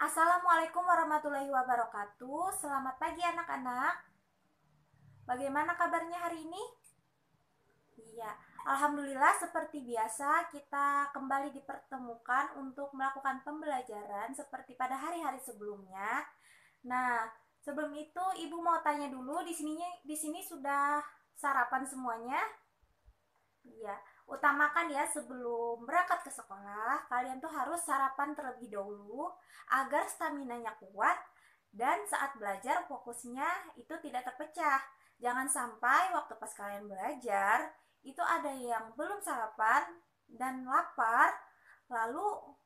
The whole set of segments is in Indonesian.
Assalamualaikum warahmatullahi wabarakatuh. Selamat pagi anak-anak. Bagaimana kabarnya hari ini? Iya, alhamdulillah seperti biasa kita kembali dipertemukan untuk melakukan pembelajaran seperti pada hari-hari sebelumnya. Nah, sebelum itu Ibu mau tanya dulu di sini sudah sarapan semuanya? Iya, utamakan ya sebelum berangkat ke sekolah, kalian tuh harus sarapan terlebih dahulu agar staminanya kuat dan saat belajar fokusnya itu tidak terpecah. Jangan sampai waktu pas kalian belajar itu ada yang belum sarapan dan lapar, lalu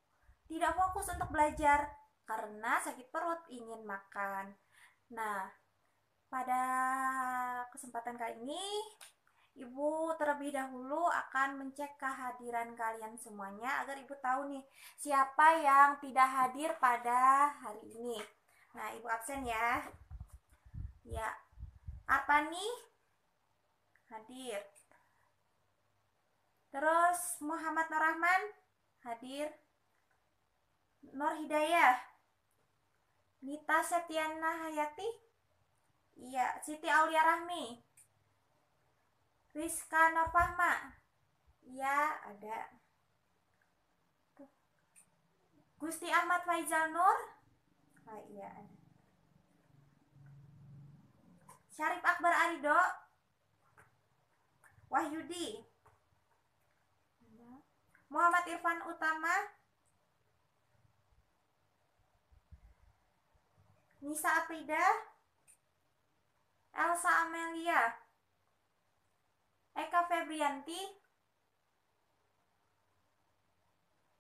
tidak fokus untuk belajar karena sakit perut ingin makan. Nah, pada kesempatan kali ini Ibu terlebih dahulu akan mencek kehadiran kalian semuanya agar Ibu tahu nih siapa yang tidak hadir pada hari ini. Nah, Ibu absen ya. Ya, Arpani hadir. Terus Muhammad Nur Rahman hadir. Nur Hidayah. Nita Setiana Hayati. Iya, Siti Aulia Rahmi. Rizka Nurfahma. Ya, ada. Gusti Ahmad Faizal Nur. Oh iya, ada. Syarif Akbar Arido. Wahyudi. Muhammad Irfan Utama. Nisa Aprida. Elsa Amelia. Eka Febrianti,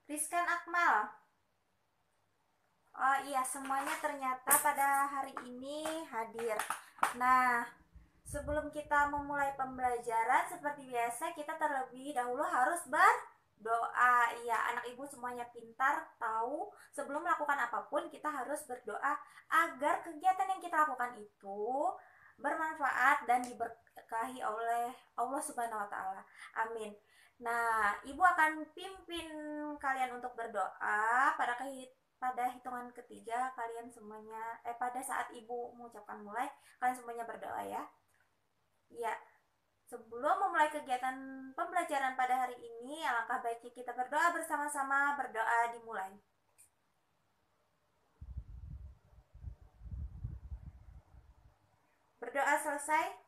Rizkan Akmal. Oh iya, semuanya ternyata pada hari ini hadir. Nah, sebelum kita memulai pembelajaran seperti biasa, kita terlebih dahulu harus berdoa. Iya, anak ibu semuanya pintar, tahu sebelum melakukan apapun kita harus berdoa agar kegiatan yang kita lakukan itu bermanfaat dan diberkahi oleh Allah Subhanahu wa taala. Amin. Nah, Ibu akan pimpin kalian untuk berdoa pada hitungan ketiga. Kalian semuanya pada saat Ibu mengucapkan mulai, kalian semuanya berdoa ya. Ya. Sebelum memulai kegiatan pembelajaran pada hari ini, alangkah baiknya kita berdoa bersama-sama. Berdoa dimulai. Berdoa selesai?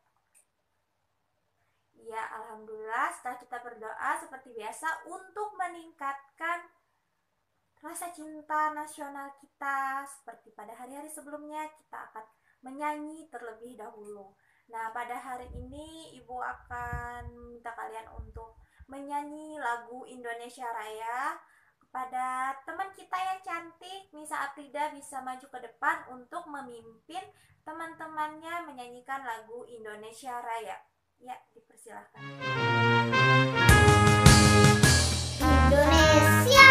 Ya, alhamdulillah setelah kita berdoa seperti biasa untuk meningkatkan rasa cinta nasional kita seperti pada hari-hari sebelumnya, kita akan menyanyi terlebih dahulu. Nah, pada hari ini Ibu akan minta kalian untuk menyanyi lagu Indonesia Raya. Kepada teman kita yang cantik, Nisa Aprida bisa maju ke depan untuk memimpin teman-temannya menyanyikan lagu Indonesia Raya. Ya, dipersilahkan. Indonesia,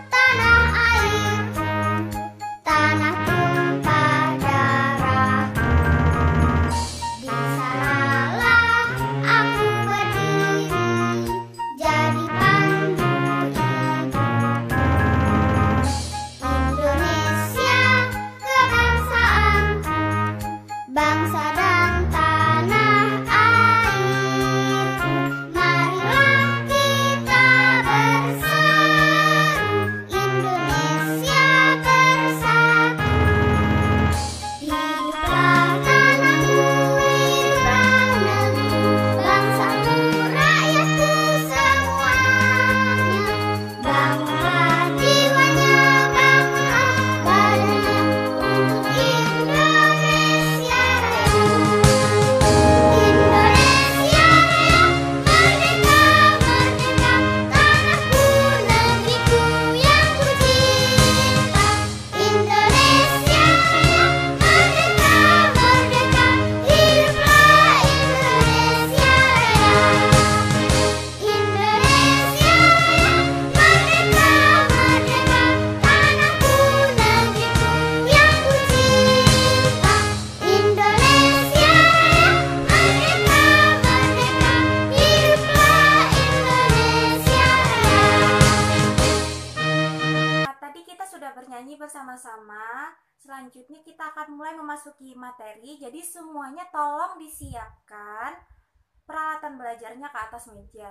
tanah airku, tanah tumpah darahku. Di sanalah aku berdiri, jadi pandu ibuku. Indonesia, kebangsaanku, bangsa dan tanah airku. Marilah bernyanyi bersama-sama. Selanjutnya kita akan mulai memasuki materi. Jadi semuanya tolong disiapkan peralatan belajarnya ke atas meja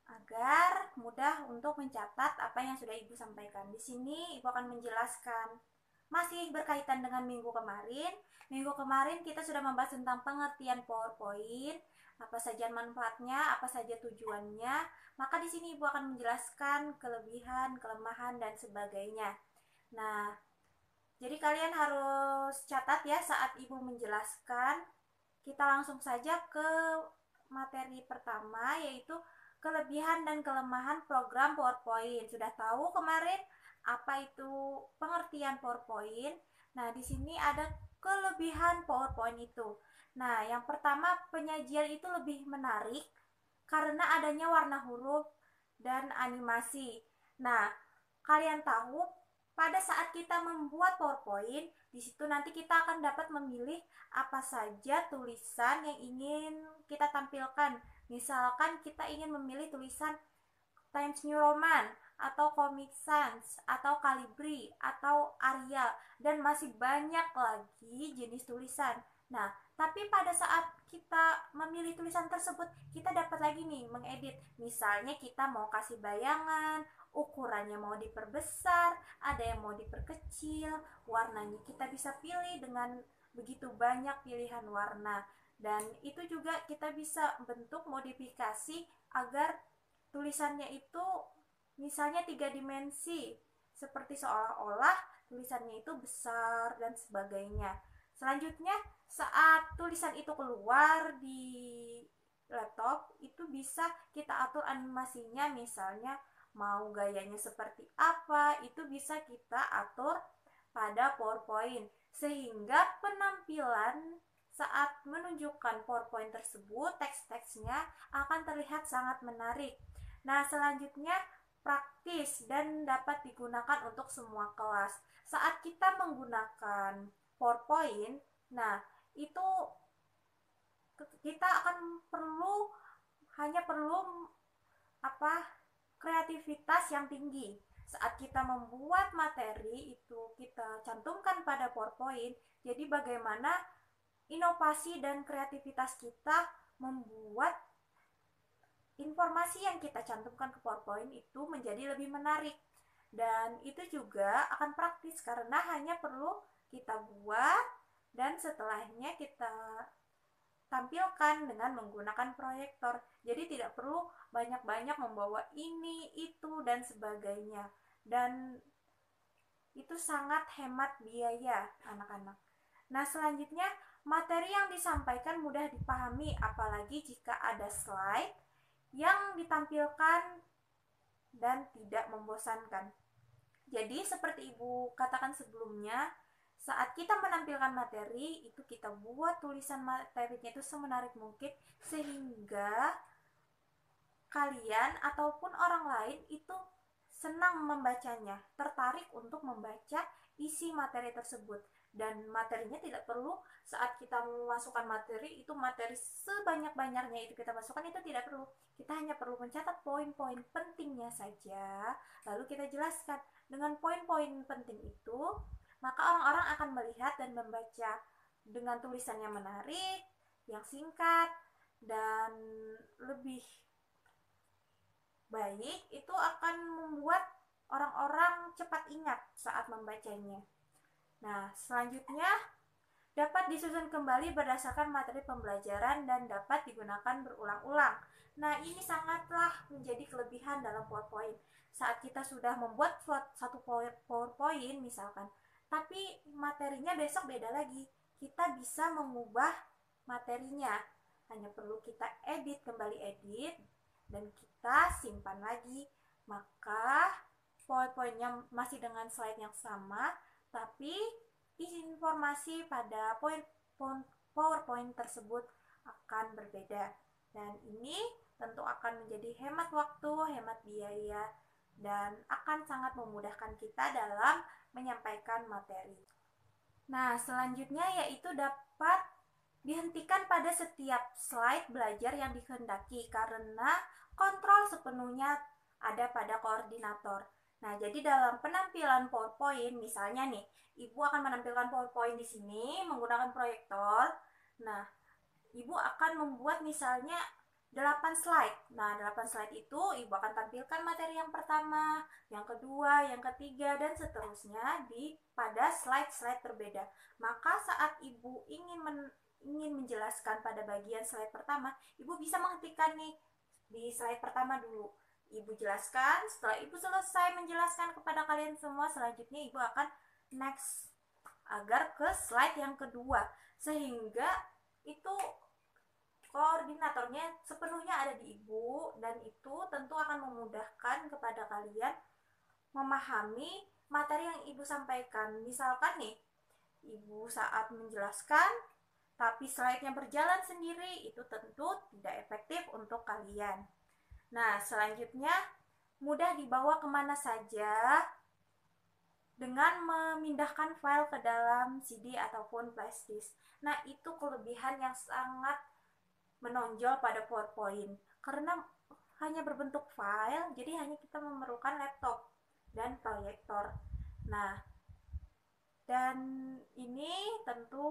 agar mudah untuk mencatat apa yang sudah Ibu sampaikan. Di sini Ibu akan menjelaskan masih berkaitan dengan minggu kemarin. Minggu kemarin kita sudah membahas tentang pengertian PowerPoint, apa saja manfaatnya, apa saja tujuannya. Maka di sini Ibu akan menjelaskan kelebihan, kelemahan, dan sebagainya. Nah, jadi kalian harus catat ya saat Ibu menjelaskan. Kita langsung saja ke materi pertama, yaitu kelebihan dan kelemahan program PowerPoint. Sudah tahu kemarin apa itu pengertian PowerPoint? Nah, di sini ada kelebihan PowerPoint itu. Nah, yang pertama, penyajian itu lebih menarik karena adanya warna huruf dan animasi. Nah, kalian tahu pada saat kita membuat PowerPoint, di situ nanti kita akan dapat memilih apa saja tulisan yang ingin kita tampilkan. Misalkan kita ingin memilih tulisan Times New Roman, atau Comic Sans, atau Calibri, atau Arial, dan masih banyak lagi jenis tulisan. Nah, tapi pada saat kita memilih tulisan tersebut, kita dapat lagi nih mengedit. Misalnya kita mau kasih bayangan, ukurannya mau diperbesar, ada yang mau diperkecil, warnanya kita bisa pilih dengan begitu banyak pilihan warna. Dan itu juga kita bisa bentuk modifikasi agar tulisannya itu misalnya 3 dimensi, seperti seolah-olah tulisannya itu besar dan sebagainya. Selanjutnya, saat tulisan itu keluar di laptop, itu bisa kita atur animasinya, misalnya mau gayanya seperti apa, itu bisa kita atur pada PowerPoint, sehingga penampilan saat menunjukkan PowerPoint tersebut, teks-teksnya akan terlihat sangat menarik. Nah, selanjutnya praktis dan dapat digunakan untuk semua kelas. Saat kita menggunakan PowerPoint, nah itu kita akan hanya perlu kreativitas yang tinggi. Saat kita membuat materi itu kita cantumkan pada PowerPoint, jadi bagaimana inovasi dan kreativitas kita membuat informasi yang kita cantumkan ke PowerPoint itu menjadi lebih menarik. Dan itu juga akan praktis karena hanya perlu kita buat dan setelahnya kita tampilkan dengan menggunakan proyektor. Jadi tidak perlu banyak-banyak membawa ini, itu, dan sebagainya. Dan itu sangat hemat biaya anak-anak. Nah, selanjutnya materi yang disampaikan mudah dipahami, apalagi jika ada slide yang ditampilkan dan tidak membosankan. Jadi seperti Ibu katakan sebelumnya, saat kita menampilkan materi, itu kita buat tulisan materinya itu semenarik mungkin sehingga kalian ataupun orang lain itu senang membacanya, tertarik untuk membaca isi materi tersebut. Dan materinya tidak perlu saat kita memasukkan materi, itu materi sebanyak-banyaknya itu kita masukkan, itu tidak perlu. Kita hanya perlu mencatat poin-poin pentingnya saja, lalu kita jelaskan. Dengan poin-poin penting itu, maka orang-orang akan melihat dan membaca dengan tulisan yang menarik, yang singkat, dan lebih baik. Itu akan membuat orang-orang cepat ingat saat membacanya. Nah, selanjutnya dapat disusun kembali berdasarkan materi pembelajaran dan dapat digunakan berulang-ulang. Nah, ini sangatlah menjadi kelebihan dalam PowerPoint. Saat kita sudah membuat satu PowerPoint misalkan, tapi materinya besok beda lagi, kita bisa mengubah materinya. Hanya perlu kita kembali edit, dan kita simpan lagi. Maka PowerPoint-nya masih dengan slide yang sama, tapi informasi pada PowerPoint tersebut akan berbeda. Dan ini tentu akan menjadi hemat waktu, hemat biaya, dan akan sangat memudahkan kita dalam menyampaikan materi. Nah, selanjutnya yaitu dapat dihentikan pada setiap slide belajar yang dikehendaki karena kontrol sepenuhnya ada pada koordinator. Nah, jadi dalam penampilan PowerPoint, misalnya nih, Ibu akan menampilkan PowerPoint di sini menggunakan proyektor. Nah, Ibu akan membuat misalnya 8 slide. Nah, 8 slide itu Ibu akan tampilkan materi yang pertama, yang kedua, yang ketiga, dan seterusnya pada slide-slide berbeda. Maka saat Ibu ingin menjelaskan pada bagian slide pertama, Ibu bisa menghentikan nih di slide pertama dulu. Ibu jelaskan, setelah Ibu selesai menjelaskan kepada kalian semua, selanjutnya Ibu akan next agar ke slide yang kedua, sehingga itu koordinatornya sepenuhnya ada di Ibu, dan itu tentu akan memudahkan kepada kalian memahami materi yang Ibu sampaikan. Misalkan nih, Ibu saat menjelaskan tapi slide-nya berjalan sendiri, itu tentu tidak efektif untuk kalian. Nah, selanjutnya mudah dibawa kemana saja dengan memindahkan file ke dalam CD ataupun flash disk. Nah, itu kelebihan yang sangat menonjol pada PowerPoint. Karena hanya berbentuk file, jadi hanya kita memerlukan laptop dan proyektor. Nah, dan ini tentu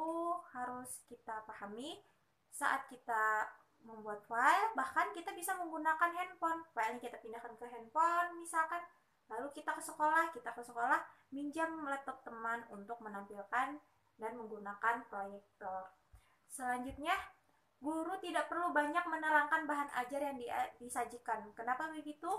harus kita pahami saat kita membuat file, bahkan kita bisa menggunakan handphone. File kita pindahkan ke handphone misalkan, lalu kita ke sekolah minjam laptop teman untuk menampilkan dan menggunakan proyektor. Selanjutnya, guru tidak perlu banyak menerangkan bahan ajar yang disajikan. Kenapa begitu?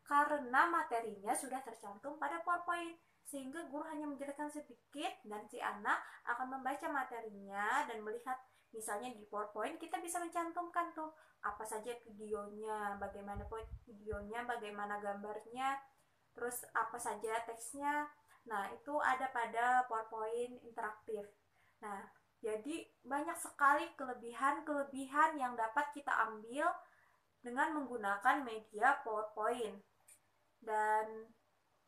Karena materinya sudah tercantum pada PowerPoint, sehingga guru hanya menjelaskan sedikit dan si anak akan membaca materinya dan melihat. Misalnya di PowerPoint kita bisa mencantumkan tuh apa saja videonya, bagaimana gambarnya, terus apa saja teksnya. Nah, itu ada pada PowerPoint interaktif. Nah, jadi banyak sekali kelebihan yang dapat kita ambil dengan menggunakan media PowerPoint. Dan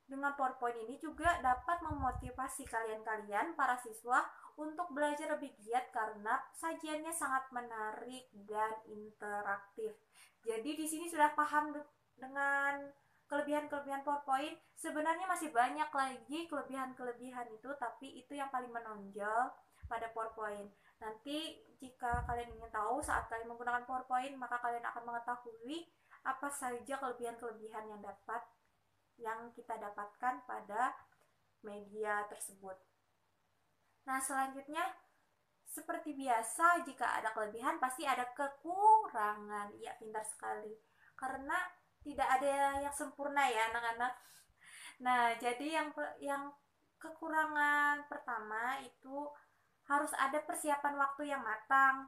dengan PowerPoint ini juga dapat memotivasi kalian para siswa untuk belajar lebih giat karena sajiannya sangat menarik dan interaktif. Jadi di sini sudah paham dengan kelebihan-kelebihan PowerPoint. Sebenarnya masih banyak lagi kelebihan-kelebihan itu, tapi itu yang paling menonjol pada PowerPoint. Nanti jika kalian ingin tahu saat kalian menggunakan PowerPoint, maka kalian akan mengetahui apa saja kelebihan-kelebihan yang kita dapatkan pada media tersebut. Nah, selanjutnya seperti biasa, jika ada kelebihan pasti ada kekurangan. Iya, pintar sekali. Karena tidak ada yang sempurna ya, anak-anak. Nah, jadi yang kekurangan pertama itu harus ada persiapan waktu yang matang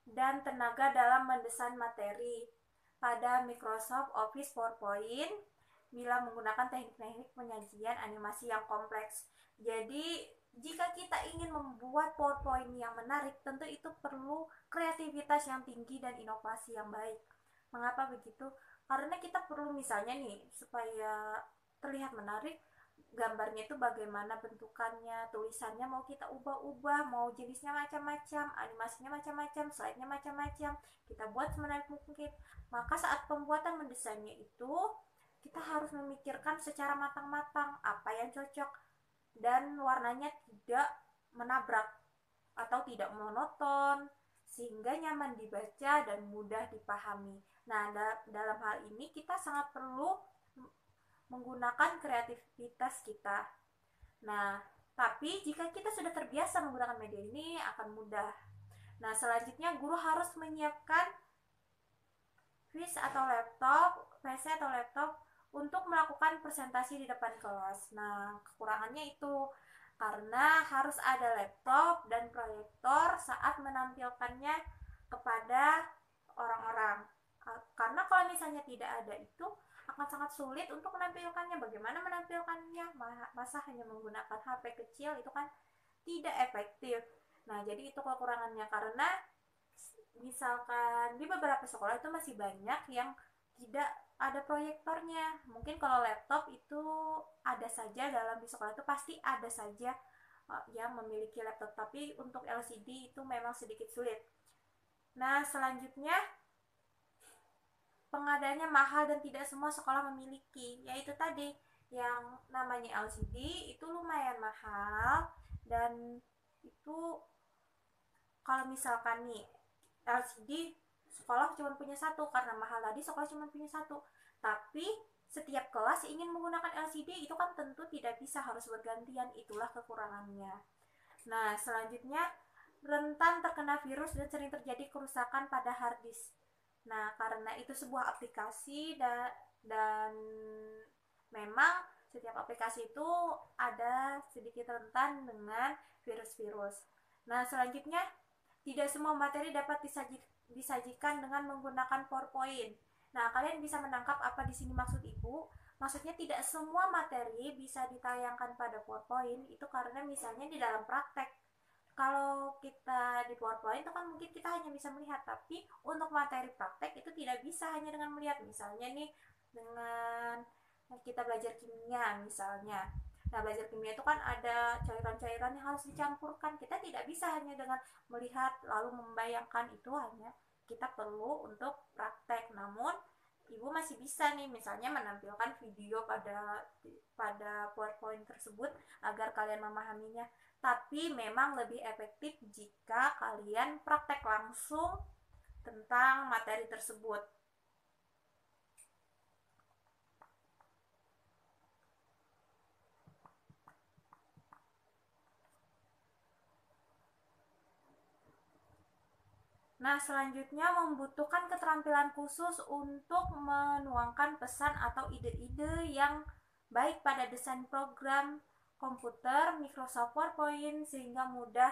dan tenaga dalam mendesain materi pada Microsoft Office PowerPoint bila menggunakan teknik-teknik penyajian animasi yang kompleks. Jadi, jika kita ingin membuat PowerPoint yang menarik, tentu itu perlu kreativitas yang tinggi dan inovasi yang baik. Mengapa begitu? Karena kita perlu misalnya nih, supaya terlihat menarik, gambarnya itu bagaimana bentukannya, tulisannya mau kita ubah-ubah, mau jenisnya macam-macam, animasinya macam-macam, slide-nya macam-macam, kita buat semenarik mungkin. Maka saat pembuatan mendesainnya itu, kita harus memikirkan secara matang-matang apa yang cocok dan warnanya tidak menabrak atau tidak monoton, sehingga nyaman dibaca dan mudah dipahami. Nah, dalam hal ini kita sangat perlu menggunakan kreativitas kita. Nah, tapi jika kita sudah terbiasa menggunakan media ini akan mudah. Nah, selanjutnya guru harus menyiapkan PC atau laptop untuk melakukan presentasi di depan kelas. Nah, kekurangannya itu karena harus ada laptop dan proyektor saat menampilkannya kepada orang-orang. Karena kalau misalnya tidak ada itu akan sangat sulit untuk menampilkannya. Bagaimana menampilkannya? Masa hanya menggunakan HP kecil, itu kan tidak efektif. Nah, jadi itu kekurangannya, karena misalkan di beberapa sekolah itu masih banyak yang tidak ada proyektornya. Mungkin kalau laptop itu ada saja, dalam di sekolah itu pasti ada saja yang memiliki laptop, tapi untuk LCD itu memang sedikit sulit. Nah, selanjutnya pengadaannya mahal dan tidak semua sekolah memiliki, yaitu tadi Yang namanya LCD itu lumayan mahal, dan itu kalau misalkan nih LCD sekolah cuma punya satu, karena mahal tadi sekolah cuma punya satu, tapi setiap kelas ingin menggunakan LCD, itu kan tentu tidak bisa, harus bergantian, itulah kekurangannya. Nah, selanjutnya rentan terkena virus dan sering terjadi kerusakan pada hard disk. Nah, karena itu sebuah aplikasi dan memang setiap aplikasi itu ada sedikit rentan dengan virus-virus. Nah, selanjutnya tidak semua materi dapat disajikan dengan menggunakan PowerPoint. Nah, kalian bisa menangkap apa di sini maksud Ibu? Maksudnya tidak semua materi bisa ditayangkan pada PowerPoint, itu karena misalnya di dalam praktek. Kalau kita di PowerPoint itu kan mungkin kita hanya bisa melihat, tapi untuk materi praktek itu tidak bisa hanya dengan melihat. Misalnya nih dengan kita belajar kimia misalnya. Nah, belajar kimia itu kan ada cairan-cairan yang harus dicampurkan. Kita tidak bisa hanya dengan melihat lalu membayangkan, itu hanya kita perlu untuk praktek. Namun Ibu masih bisa nih misalnya menampilkan video pada PowerPoint tersebut agar kalian memahaminya. Tapi memang lebih efektif jika kalian praktek langsung tentang materi tersebut. Nah, selanjutnya membutuhkan keterampilan khusus untuk menuangkan pesan atau ide-ide yang baik pada desain program komputer Microsoft PowerPoint sehingga mudah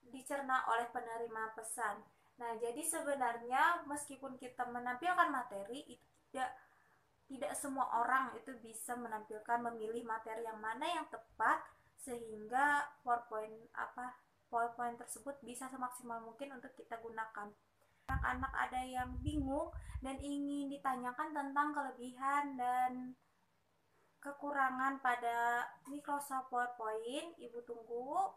dicerna oleh penerima pesan. Nah, jadi sebenarnya meskipun kita menampilkan materi, itu tidak semua orang itu bisa memilih materi yang mana yang tepat sehingga PowerPoint tersebut bisa semaksimal mungkin untuk kita gunakan. Anak-anak ada yang bingung dan ingin ditanyakan tentang kelebihan dan kekurangan pada Microsoft PowerPoint, Ibu tunggu.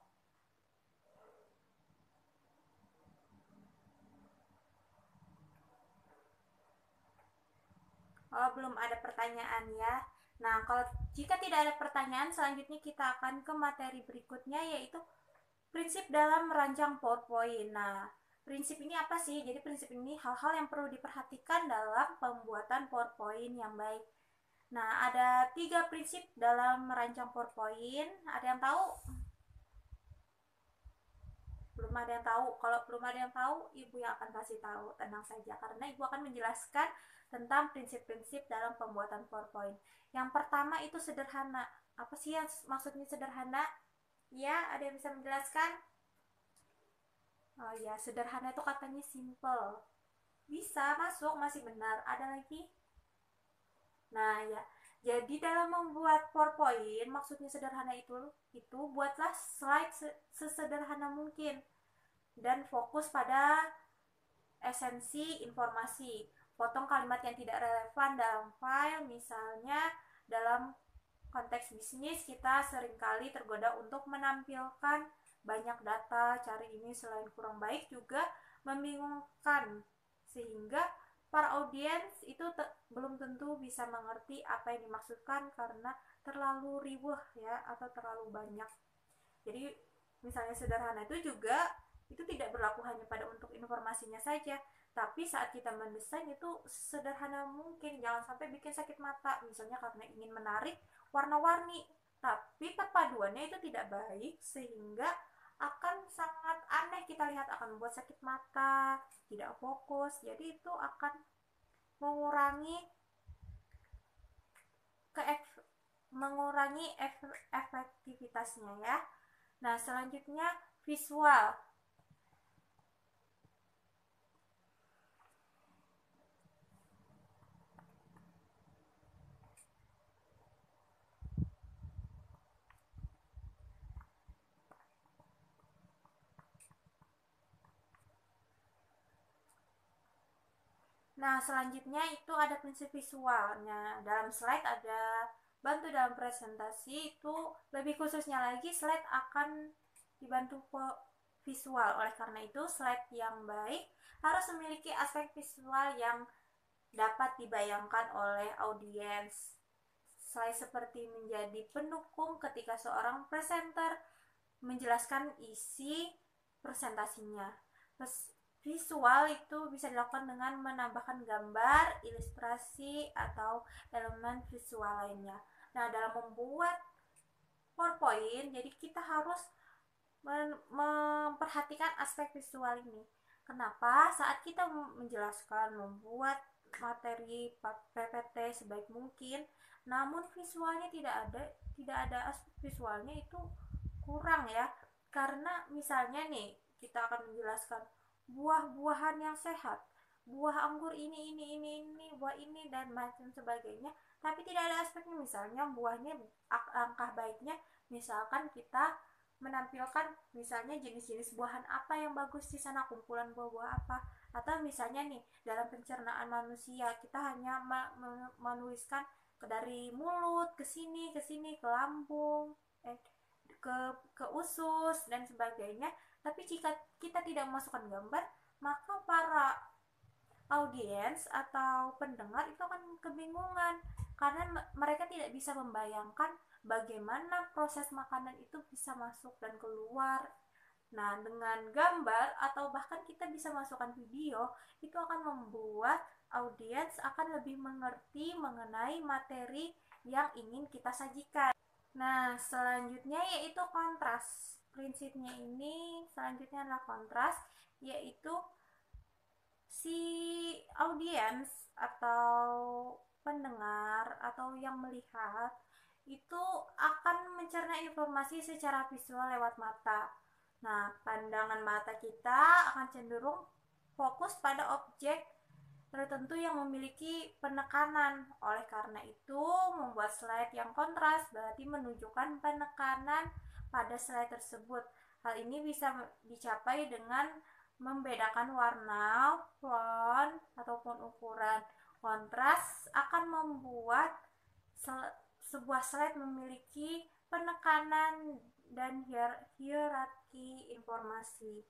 Oh, belum ada pertanyaan ya. Nah, kalau jika tidak ada pertanyaan, selanjutnya kita akan ke materi berikutnya, yaitu prinsip dalam merancang PowerPoint. Nah, prinsip ini apa sih? Jadi prinsip ini hal-hal yang perlu diperhatikan dalam pembuatan PowerPoint yang baik. Nah, ada 3 prinsip dalam merancang PowerPoint. Ada yang tahu? Belum ada yang tahu. Kalau belum ada yang tahu, Ibu yang akan kasih tahu. Tenang saja, karena Ibu akan menjelaskan tentang prinsip-prinsip dalam pembuatan PowerPoint. Yang pertama itu sederhana. Apa sih yang maksudnya sederhana? Ya, ada yang bisa menjelaskan? Oh ya, sederhana itu katanya simple. Bisa masuk, masih benar. Ada lagi? Nah, ya. Jadi dalam membuat PowerPoint, maksudnya sederhana itu buatlah slide sesederhana mungkin dan fokus pada esensi informasi. Potong kalimat yang tidak relevan dalam file, misalnya dalam konteks bisnis kita seringkali tergoda untuk menampilkan banyak data, cari ini selain kurang baik juga membingungkan, sehingga para audiens itu belum tentu bisa mengerti apa yang dimaksudkan karena terlalu riuh ya, atau terlalu banyak. Jadi misalnya sederhana itu juga itu tidak berlaku hanya pada untuk informasinya saja, tapi saat kita mendesain itu sederhana mungkin. Jangan sampai bikin sakit mata, misalnya karena ingin menarik warna-warni, tapi perpaduannya itu tidak baik sehingga akan sangat aneh kita lihat, akan membuat sakit mata, tidak fokus. Jadi itu akan mengurangi efektivitasnya ya. Nah, selanjutnya visual. Nah, selanjutnya itu ada prinsip visualnya. Dalam slide ada bantu dalam presentasi, itu lebih khususnya lagi slide akan dibantu visual. Oleh karena itu, slide yang baik harus memiliki aspek visual yang dapat dibayangkan oleh audiens. slide seperti menjadi pendukung ketika seorang presenter menjelaskan isi presentasinya. Visual itu bisa dilakukan dengan menambahkan gambar, ilustrasi, atau elemen visual lainnya. Nah, dalam membuat PowerPoint, jadi kita harus memperhatikan aspek visual ini. Kenapa? Saat kita menjelaskan, membuat materi PPT sebaik mungkin, namun visualnya tidak ada aspek visualnya, itu kurang ya. Karena misalnya nih, kita akan menjelaskan buah-buahan yang sehat, buah anggur ini, buah ini, dan macam sebagainya, tapi tidak ada aspeknya. Misalnya buahnya, langkah baiknya misalkan kita menampilkan misalnya jenis-jenis buahan apa yang bagus di sana, kumpulan buah-buah apa. Atau misalnya nih, dalam pencernaan manusia kita hanya menuliskan dari mulut ke sini ke lambung, ke usus dan sebagainya. Tapi jika kita tidak memasukkan gambar, maka para audiens atau pendengar itu akan kebingungan karena mereka tidak bisa membayangkan bagaimana proses makanan itu bisa masuk dan keluar. Nah, dengan gambar atau bahkan kita bisa masukkan video, itu akan membuat audiens akan lebih mengerti mengenai materi yang ingin kita sajikan. Nah, selanjutnya yaitu kontras. Prinsipnya ini selanjutnya adalah kontras, yaitu si audiens atau pendengar atau yang melihat itu akan mencerna informasi secara visual lewat mata. Nah, pandangan mata kita akan cenderung fokus pada objek tertentu yang memiliki penekanan. Oleh karena itu, membuat slide yang kontras berarti menunjukkan penekanan pada slide tersebut. Hal ini bisa dicapai dengan membedakan warna, font, ataupun ukuran. Kontras akan membuat sebuah slide memiliki penekanan dan hierarki informasi.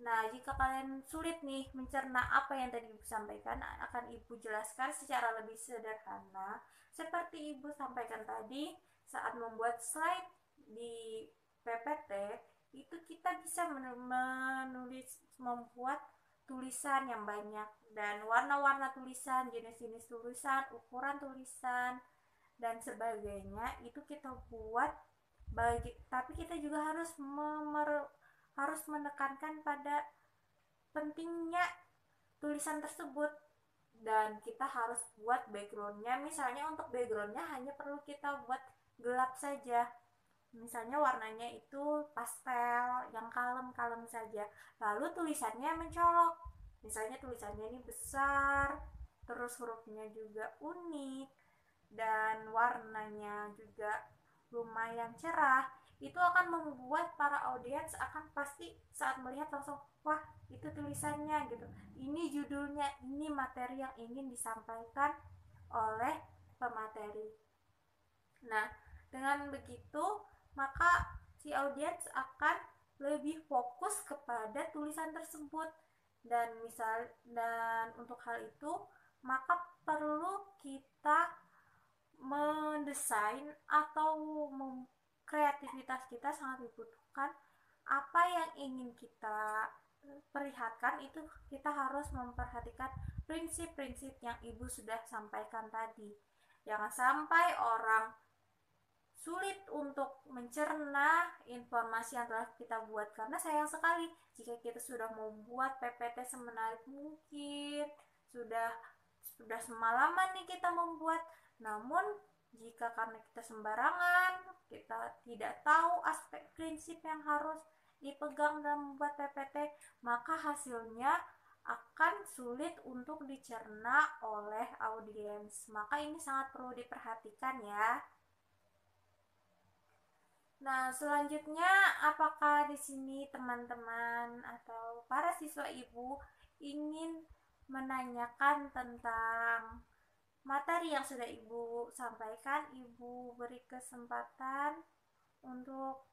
Nah, jika kalian sulit nih mencerna apa yang tadi Ibu sampaikan, akan Ibu jelaskan secara lebih sederhana. Seperti Ibu sampaikan tadi, saat membuat slide di PPT, itu kita bisa membuat tulisan yang banyak, dan warna-warna tulisan, jenis-jenis tulisan, ukuran tulisan, dan sebagainya, itu kita buat tapi kita juga harus menekankan pada pentingnya tulisan tersebut, dan kita harus buat backgroundnya. Misalnya untuk backgroundnya hanya perlu kita buat gelap saja, misalnya warnanya itu pastel yang kalem-kalem saja, lalu tulisannya mencolok, misalnya tulisannya ini besar, terus hurufnya juga unik, dan warnanya juga lumayan cerah. Itu akan membuat para audiens akan pasti saat melihat langsung, wah itu tulisannya gitu, ini judulnya, ini materi yang ingin disampaikan oleh pemateri. Nah, dengan begitu maka si audiens akan lebih fokus kepada tulisan tersebut, dan untuk hal itu maka perlu kita mendesain atau kreativitas kita sangat dibutuhkan. Apa yang ingin kita perlihatkan itu kita harus memperhatikan prinsip-prinsip yang Ibu sudah sampaikan tadi. Jangan sampai orang sulit untuk mencerna informasi yang telah kita buat, karena sayang sekali jika kita sudah membuat PPT semenarik mungkin, sudah semalaman nih kita membuat, namun jika karena kita sembarangan, kita tidak tahu aspek prinsip yang harus dipegang dalam membuat PPT, maka hasilnya akan sulit untuk dicerna oleh audiens. Maka ini sangat perlu diperhatikan ya. Nah, selanjutnya apakah di sini teman-teman atau para siswa Ibu ingin menanyakan tentang materi yang sudah Ibu sampaikan? Ibu beri kesempatan untuk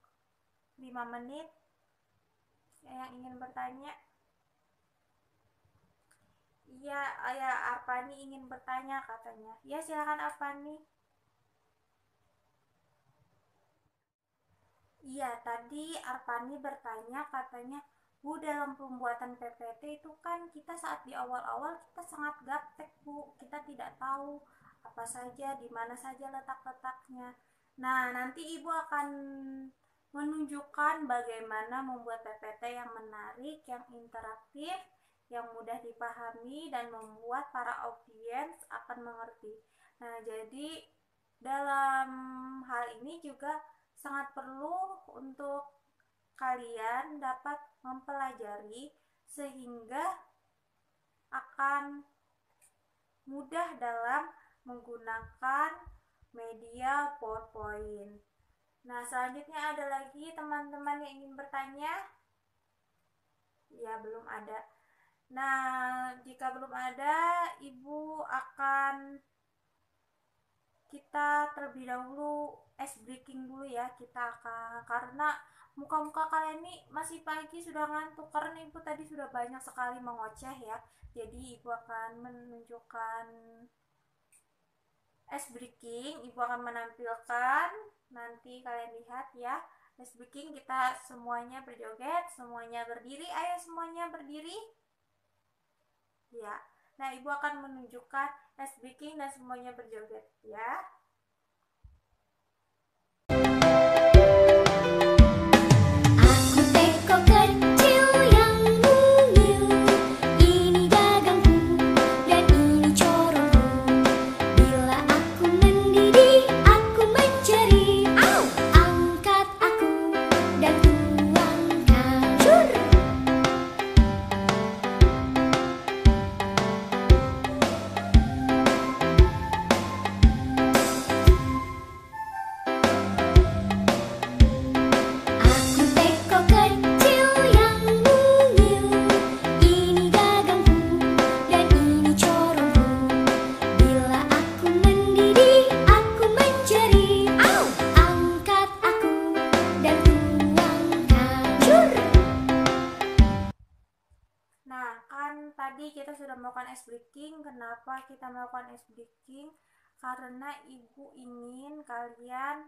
5 menit yang ingin bertanya. Iya, Arpani ingin bertanya katanya. Ya, silakan Arpani. Iya, tadi Arpani bertanya katanya, Bu, dalam pembuatan PPT itu kan kita saat di awal-awal kita sangat gaptek, Bu. Kita tidak tahu apa saja, di mana saja letak-letaknya. Nah, nanti Ibu akan menunjukkan bagaimana membuat PPT yang menarik, yang interaktif, yang mudah dipahami dan membuat para audiens akan mengerti. Nah, jadi dalam hal ini juga sangat perlu untuk kalian dapat mempelajari sehingga akan mudah dalam menggunakan media PowerPoint. Nah, selanjutnya ada lagi teman-teman yang ingin bertanya? Ya, belum ada. Nah, jika belum ada, Ibu akan kita terlebih dahulu ice breaking dulu ya. Kita akan, karena muka-muka kalian ini masih pagi sudah ngantuk karena Ibu tadi sudah banyak sekali mengoceh ya. Jadi Ibu akan menunjukkan ice breaking. Ibu akan menampilkan, nanti kalian lihat ya. Ice breaking, kita semuanya berjoget, semuanya berdiri. Ayo semuanya berdiri. Ya. Nah, Ibu akan menunjukkan ice breaking dan semuanya berjoget ya. Aku teko kecil yang mungil, ini gagangku dan ini corongku. Bila aku mendidih, aku mencari. Angkat aku dan tuangkan. Cur! Aku teko kecil yang mungil, ini gagangku dan ini corongku. Bila aku mendidih, aku mencari. Angkat aku dan tuangkan. Cur! Nah, kan tadi kita sudah melakukan ice breaking. Kenapa kita melakukan ice breaking? Karena Ibu ingin kalian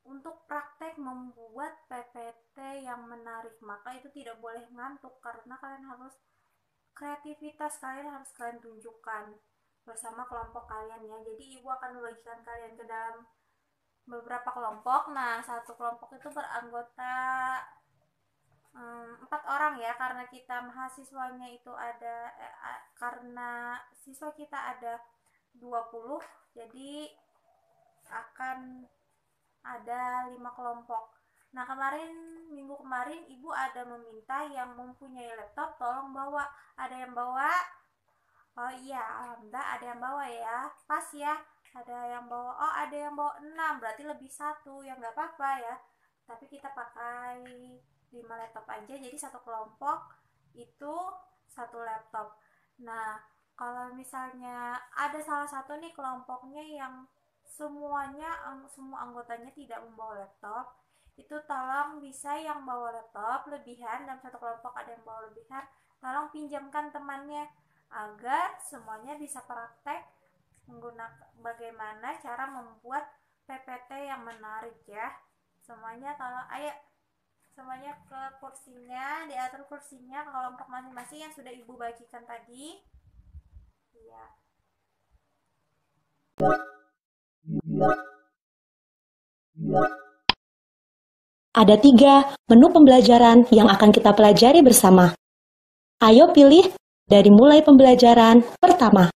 untuk praktek membuat PPT yang menarik. Maka itu tidak boleh ngantuk karena kalian harus kreativitas kalian harus kalian tunjukkan bersama kelompok kalian ya. Jadi Ibu akan membagikan kalian ke dalam beberapa kelompok. Nah, satu kelompok itu beranggota 4 orang ya, karena kita mahasiswanya itu ada karena siswa kita ada 20, jadi akan ada 5 kelompok. Nah, minggu kemarin Ibu ada meminta yang mempunyai laptop tolong bawa. Ada yang bawa? Oh iya, alhamdulillah ada yang bawa ya. Pas ya. Ada yang bawa. Oh, ada yang bawa 6, berarti lebih 1. Ya nggak apa-apa ya. Tapi kita pakai 5 laptop aja, jadi satu kelompok itu satu laptop. Nah, kalau misalnya ada salah satu nih kelompoknya yang semua anggotanya tidak membawa laptop, itu tolong bisa yang bawa laptop lebihan, dalam satu kelompok ada yang bawa lebihan, tolong pinjamkan temannya agar semuanya bisa praktek menggunakan bagaimana cara membuat PPT yang menarik ya. Semuanya tolong, ayo semuanya ke kursinya, diatur kursinya ke kelompok masing-masing yang sudah Ibu bagikan tadi. Iya. Ada 3 menu pembelajaran yang akan kita pelajari bersama. Ayo pilih dari mulai pembelajaran pertama.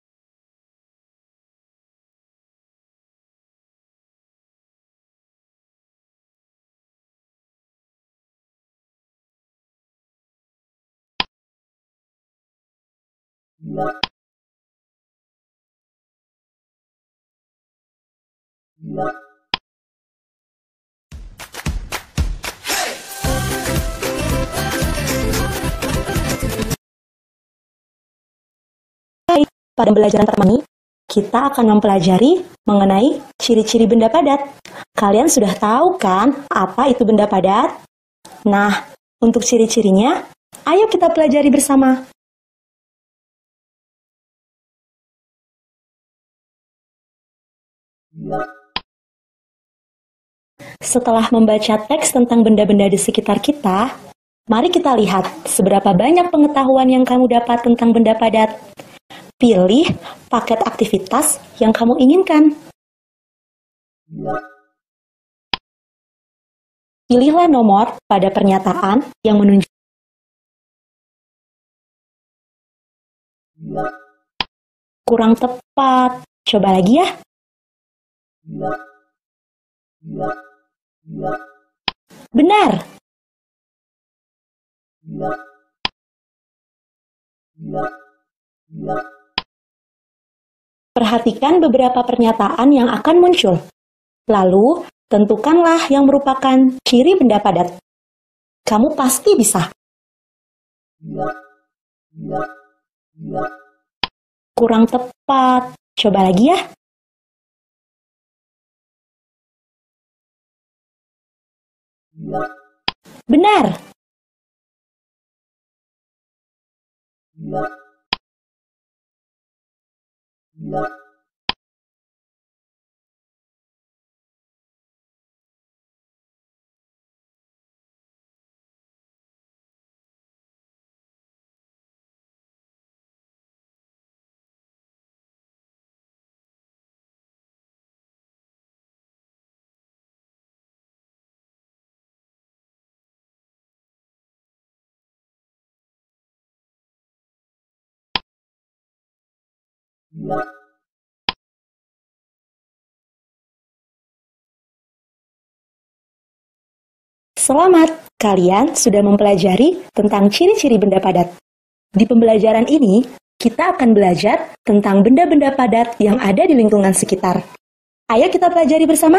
Pada pembelajaran pertama ini, kita akan mempelajari mengenai ciri-ciri benda padat. Kalian sudah tahu kan apa itu benda padat? Nah, untuk ciri-cirinya, ayo kita pelajari bersama. Setelah membaca teks tentang benda-benda di sekitar kita, mari kita lihat seberapa banyak pengetahuan yang kamu dapat tentang benda padat. Pilih paket aktivitas yang kamu inginkan. Pilihlah nomor pada pernyataan yang menunjukkan kurang tepat. Coba lagi ya. Benar. Perhatikan beberapa pernyataan yang akan muncul. Lalu, tentukanlah yang merupakan ciri benda padat. Kamu pasti bisa. Kurang tepat. Coba lagi ya. Benar. Selamat, kalian sudah mempelajari tentang ciri-ciri benda padat. Di pembelajaran ini, kita akan belajar tentang benda-benda padat yang ada di lingkungan sekitar. Ayo kita pelajari bersama.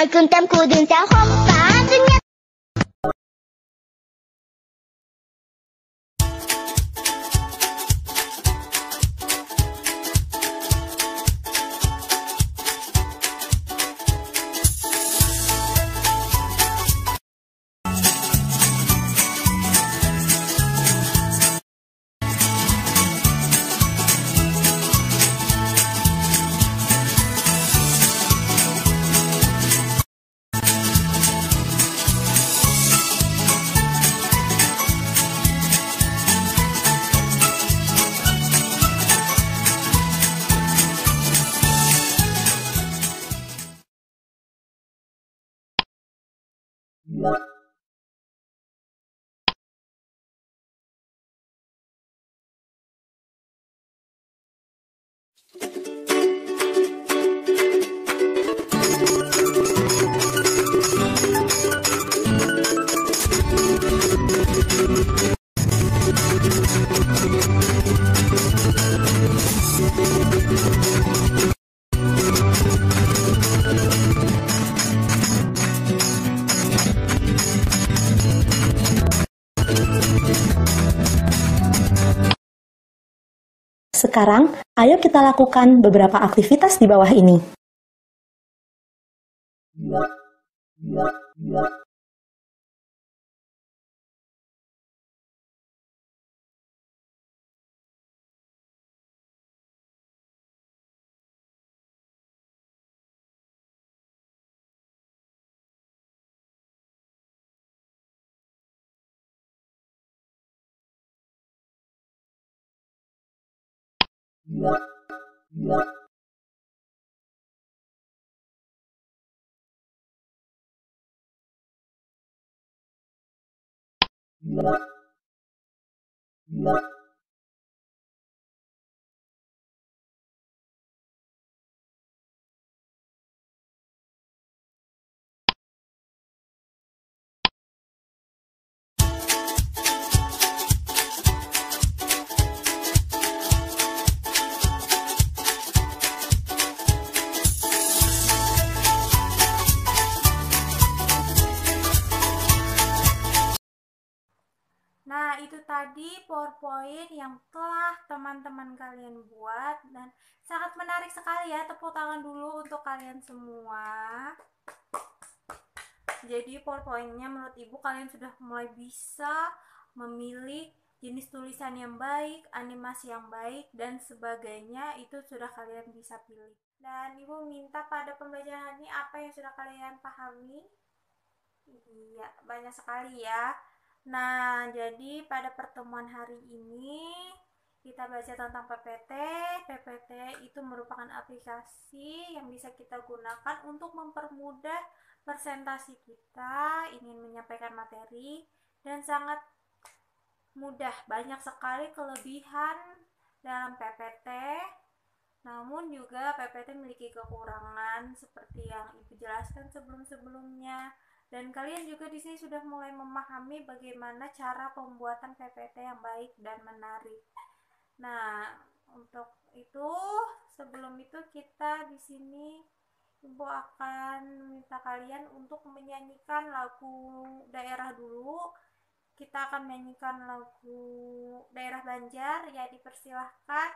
Nói cơn tâm của đường sao không phá tôi nhớ. Sekarang, ayo kita lakukan beberapa aktivitas di bawah ini. Nah, itu tadi tadi PowerPoint yang telah teman-teman kalian buat, dan sangat menarik sekali ya. Tepuk tangan dulu untuk kalian semua. Jadi PowerPoint-nya menurut Ibu kalian sudah mulai bisa memilih jenis tulisan yang baik, animasi yang baik, dan sebagainya. Itu sudah kalian bisa pilih. Dan Ibu minta pada pembelajaran ini apa yang sudah kalian pahami? Iya, banyak sekali ya. Nah, jadi pada pertemuan hari ini kita belajar tentang PPT. PPT itu merupakan aplikasi yang bisa kita gunakan untuk mempermudah presentasi kita, ingin menyampaikan materi, dan sangat mudah. Banyak sekali kelebihan dalam PPT. Namun juga PPT memiliki kekurangan seperti yang Ibu jelaskan sebelum-sebelumnya. Dan kalian juga di sini sudah mulai memahami bagaimana cara pembuatan PPT yang baik dan menarik. Nah, untuk itu sebelum itu kita di sini Ibu akan minta kalian untuk menyanyikan lagu daerah dulu. Kita akan menyanyikan lagu daerah Banjar, ya dipersilahkan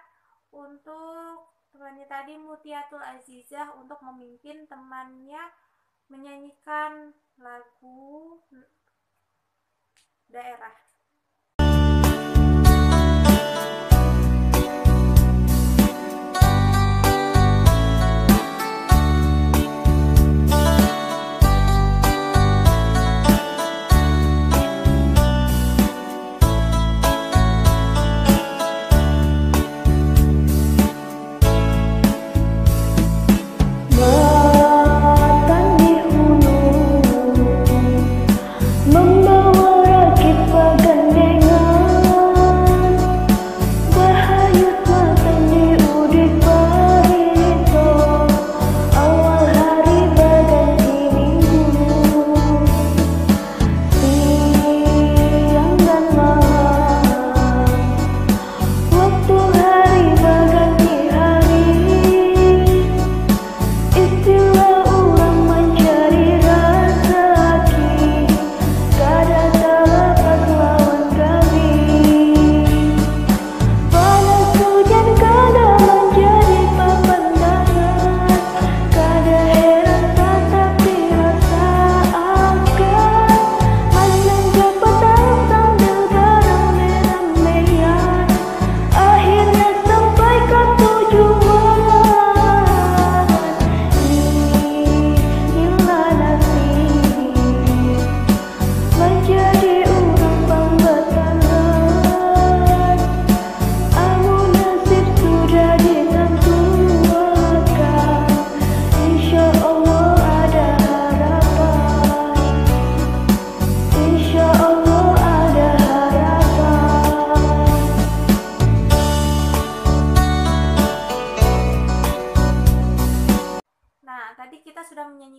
untuk temannya tadi Mutiatul Azizah untuk memimpin temannya menyanyikan lagu daerah.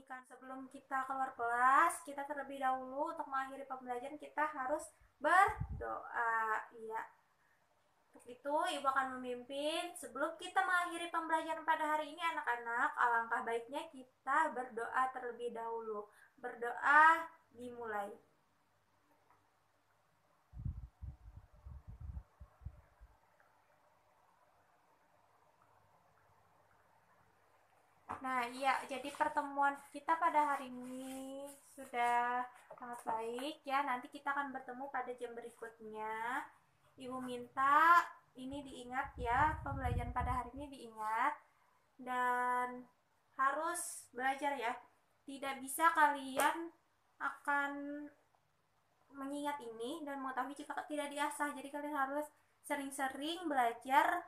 Sebelum kita keluar kelas, kita terlebih dahulu untuk mengakhiri pembelajaran kita harus berdoa. Iya. Untuk itu Ibu akan memimpin. Sebelum kita mengakhiri pembelajaran pada hari ini anak-anak, alangkah baiknya kita berdoa terlebih dahulu. Berdoa dimulai. Nah, iya, jadi pertemuan kita pada hari ini sudah sangat baik ya. Nanti kita akan bertemu pada jam berikutnya. Ibu minta ini diingat ya, pembelajaran pada hari ini diingat dan harus belajar ya. Tidak bisa kalian akan mengingat ini dan mengetahui jika tidak diasah. Jadi kalian harus sering-sering belajar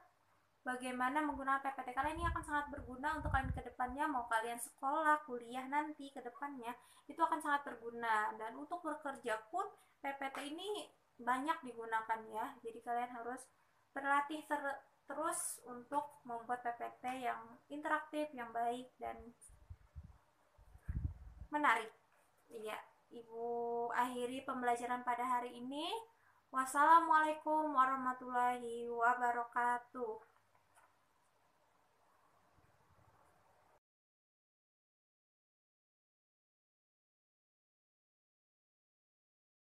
bagaimana menggunakan PPT. Kalian ini akan sangat berguna untuk kalian ke depannya, mau kalian sekolah, kuliah nanti ke depannya, itu akan sangat berguna. Dan untuk bekerja pun PPT ini banyak digunakan ya. Jadi kalian harus berlatih terus untuk membuat PPT yang interaktif, yang baik dan menarik. Iya, Ibu akhiri pembelajaran pada hari ini. Wassalamualaikum warahmatullahi wabarakatuh.